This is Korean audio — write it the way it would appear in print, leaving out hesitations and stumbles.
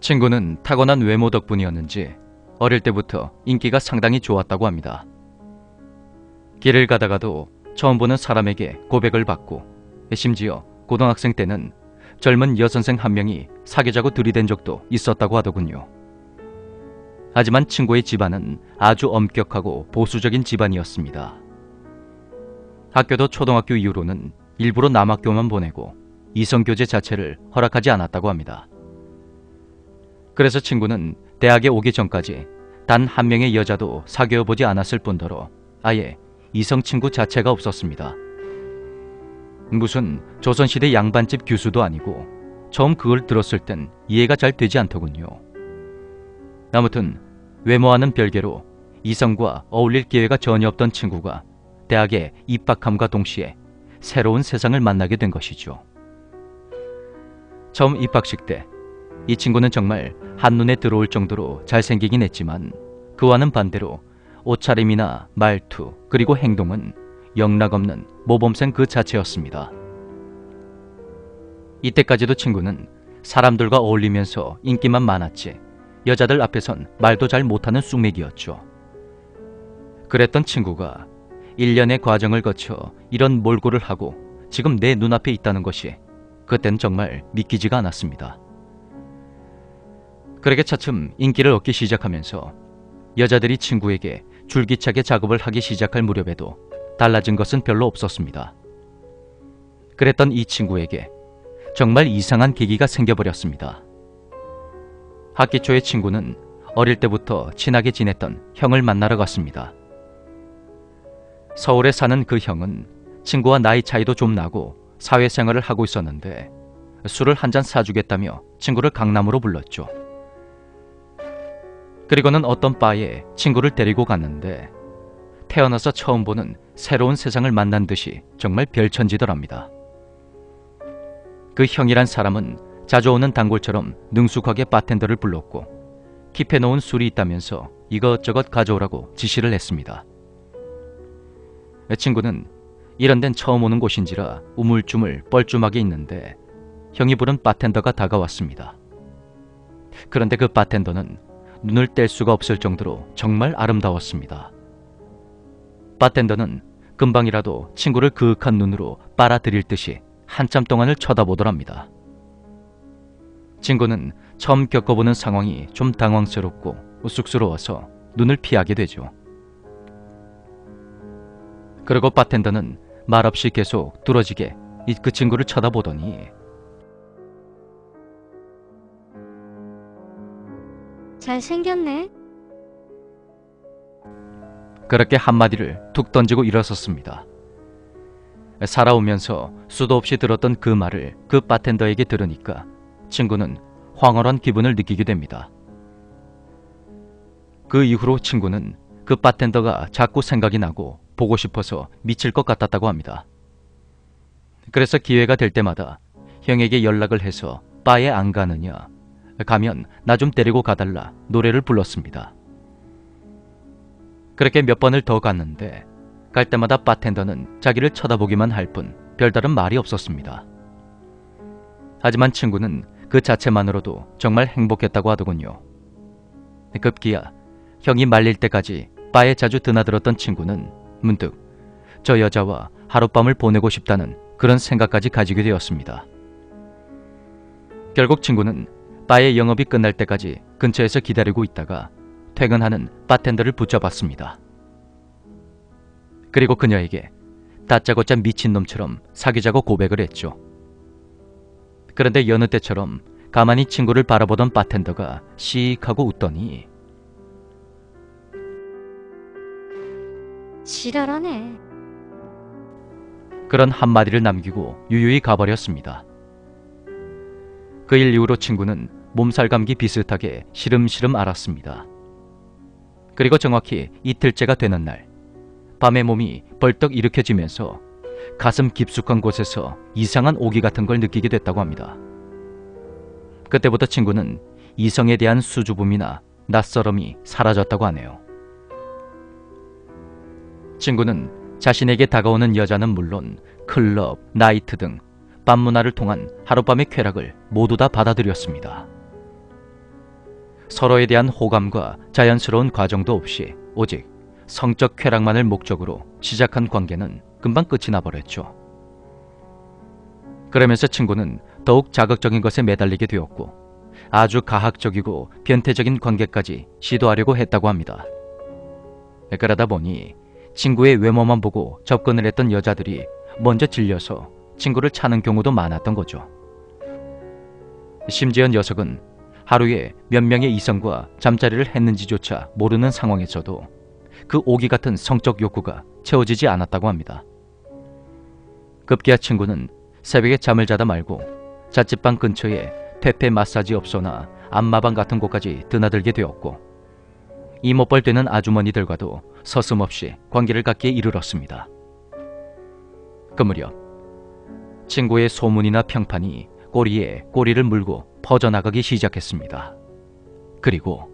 친구는 타고난 외모 덕분이었는지 어릴 때부터 인기가 상당히 좋았다고 합니다. 길을 가다가도 처음 보는 사람에게 고백을 받고, 심지어 고등학생 때는 젊은 여선생 한 명이 사귀자고 들이댄 적도 있었다고 하더군요. 하지만 친구의 집안은 아주 엄격하고 보수적인 집안이었습니다. 학교도 초등학교 이후로는 일부러 남학교만 보내고 이성교제 자체를 허락하지 않았다고 합니다. 그래서 친구는 대학에 오기 전까지 단 한 명의 여자도 사귀어보지 않았을 뿐더러 아예 이성친구 자체가 없었습니다. 무슨 조선시대 양반집 교수도 아니고 처음 그걸 들었을 땐 이해가 잘 되지 않더군요. 아무튼 외모와는 별개로 이성과 어울릴 기회가 전혀 없던 친구가 대학에 입학함과 동시에 새로운 세상을 만나게 된 것이죠. 처음 입학식 때 이 친구는 정말 한눈에 들어올 정도로 잘생기긴 했지만 그와는 반대로 옷차림이나 말투 그리고 행동은 영락없는 모범생 그 자체였습니다. 이때까지도 친구는 사람들과 어울리면서 인기만 많았지 여자들 앞에선 말도 잘 못하는 쑥맥이었죠. 그랬던 친구가 1년의 과정을 거쳐 이런 몰골을 하고 지금 내 눈앞에 있다는 것이 그땐 정말 믿기지가 않았습니다. 그렇게 차츰 인기를 얻기 시작하면서 여자들이 친구에게 줄기차게 작업을 하기 시작할 무렵에도 달라진 것은 별로 없었습니다. 그랬던 이 친구에게 정말 이상한 계기가 생겨버렸습니다. 학기 초에 친구는 어릴 때부터 친하게 지냈던 형을 만나러 갔습니다. 서울에 사는 그 형은 친구와 나이 차이도 좀 나고 사회생활을 하고 있었는데 술을 한 잔 사주겠다며 친구를 강남으로 불렀죠. 그리고는 어떤 바에 친구를 데리고 갔는데 태어나서 처음 보는 새로운 세상을 만난 듯이 정말 별천지더랍니다. 그 형이란 사람은 자주 오는 단골처럼 능숙하게 바텐더를 불렀고 킵해놓은 술이 있다면서 이것저것 가져오라고 지시를 했습니다. 친구는 이런 데는 처음 오는 곳인지라 우물쭈물 뻘쭘하게 있는데 형이 부른 바텐더가 다가왔습니다. 그런데 그 바텐더는 눈을 뗄 수가 없을 정도로 정말 아름다웠습니다. 바텐더는 금방이라도 친구를 그윽한 눈으로 빨아들일 듯이 한참 동안을 쳐다보더랍니다. 친구는 처음 겪어보는 상황이 좀 당황스럽고 쑥스러워서 눈을 피하게 되죠. 그리고 바텐더는 말없이 계속 뚫어지게 그 친구를 쳐다보더니 잘생겼네. 그렇게 한마디를 툭 던지고 일어섰습니다. 살아오면서 수도 없이 들었던 그 말을 그 바텐더에게 들으니까 친구는 황홀한 기분을 느끼게 됩니다. 그 이후로 친구는 그 바텐더가 자꾸 생각이 나고 보고 싶어서 미칠 것 같았다고 합니다. 그래서 기회가 될 때마다 형에게 연락을 해서 바에 안 가느냐, 가면 나 좀 데리고 가달라 노래를 불렀습니다. 그렇게 몇 번을 더 갔는데 갈 때마다 바텐더는 자기를 쳐다보기만 할 뿐 별다른 말이 없었습니다. 하지만 친구는 그 자체만으로도 정말 행복했다고 하더군요. 급기야 형이 말릴 때까지 바에 자주 드나들었던 친구는 문득 저 여자와 하룻밤을 보내고 싶다는 그런 생각까지 가지게 되었습니다. 결국 친구는 바의 영업이 끝날 때까지 근처에서 기다리고 있다가 퇴근하는 바텐더를 붙잡았습니다. 그리고 그녀에게 다짜고짜 미친놈처럼 사귀자고 고백을 했죠. 그런데 여느 때처럼 가만히 친구를 바라보던 바텐더가 씩 하고 웃더니 지랄하네. 그런 한마디를 남기고 유유히 가버렸습니다. 그 일 이후로 친구는 몸살 감기 비슷하게 시름시름 앓았습니다. 그리고 정확히 이틀째가 되는 날 밤에 몸이 벌떡 일으켜지면서 가슴 깊숙한 곳에서 이상한 오기 같은 걸 느끼게 됐다고 합니다. 그때부터 친구는 이성에 대한 수줍음이나 낯설음이 사라졌다고 하네요. 친구는 자신에게 다가오는 여자는 물론 클럽, 나이트 등 밤문화를 통한 하룻밤의 쾌락을 모두 다 받아들였습니다. 서로에 대한 호감과 자연스러운 과정도 없이 오직 성적 쾌락만을 목적으로 시작한 관계는 금방 끝이 나버렸죠. 그러면서 친구는 더욱 자극적인 것에 매달리게 되었고 아주 가학적이고 변태적인 관계까지 시도하려고 했다고 합니다. 그러다 보니 친구의 외모만 보고 접근을 했던 여자들이 먼저 질려서 친구를 차는 경우도 많았던 거죠. 심지어 녀석은 하루에 몇 명의 이성과 잠자리를 했는지조차 모르는 상황에서도 그 오기 같은 성적 욕구가 채워지지 않았다고 합니다. 급기야 친구는 새벽에 잠을 자다 말고 자취방 근처에 퇴폐 마사지업소나 안마방 같은 곳까지 드나들게 되었고 이모뻘 되는 아주머니들과도 서슴없이 관계를 갖기에 이르렀습니다. 그 무렵 친구의 소문이나 평판이 꼬리에 꼬리를 물고 퍼져나가기 시작했습니다. 그리고